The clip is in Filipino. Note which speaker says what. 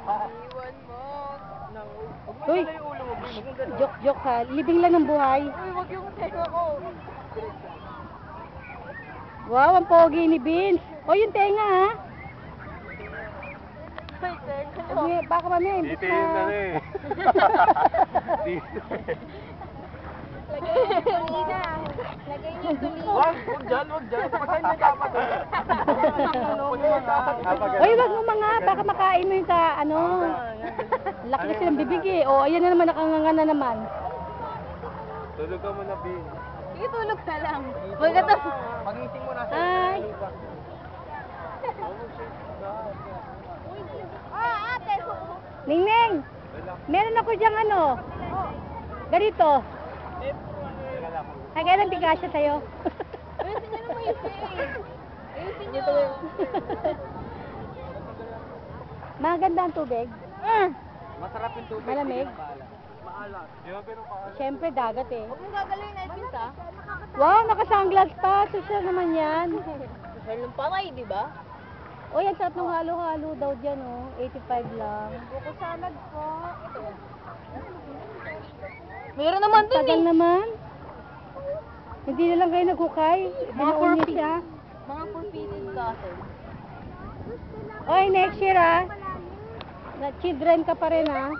Speaker 1: Iwan mo.
Speaker 2: Uy, joke ha. Libing lang ng buhay.
Speaker 1: Uy, wag yung tenga ko.
Speaker 2: Wow, ang pogi ni Vince. O, yung tenga ha.
Speaker 1: Uy, tenga nyo.
Speaker 2: Sabi, baka mamaya, imbis
Speaker 3: Dito yun na
Speaker 2: na...
Speaker 3: eh. Dito eh.
Speaker 1: Lagay niyo tulina. Lagay niyo tulina.
Speaker 3: Wag dyan. Pagkain niya dapat eh.
Speaker 2: Uy, wag mo mga, baka makain mo yung ka, ano. Laki kasi ng bibig eh. O, ayan na naman, nakanganga na naman.
Speaker 3: Tulog ka muna, Bin.
Speaker 1: Sige, tulog ka lang. Magkata.
Speaker 3: Pagising mo na sa
Speaker 2: Ay.
Speaker 1: Ate.
Speaker 2: Ningning, meron ako diyang ano. Ganito. Ay, kaya nagbigasya sa'yo.
Speaker 1: Ayusin niyo naman yung face. Ayusin niyo.
Speaker 2: Maganda ang tubig.
Speaker 3: Masarap yung tubig.
Speaker 2: Malamig.
Speaker 3: Maalat. Yung pero maalat.
Speaker 2: Siyempre, dagat eh.
Speaker 1: Huwag mong gagalawin na yung pinta.
Speaker 2: Wow, naka-sunglass pa. Social naman yan.
Speaker 1: Mahal ng pangay, di ba?
Speaker 2: O, yan sarap ng halo-halo daw dyan, oh. 85 lang.
Speaker 1: Buko salad po. Meron naman dun
Speaker 2: Tagal
Speaker 1: eh.
Speaker 2: naman. Hindi na lang kayo naghukay. Binaon niyo siya.
Speaker 1: Mga forbidden castle.
Speaker 2: Oy, next year ah. Na children ka pa rin ah.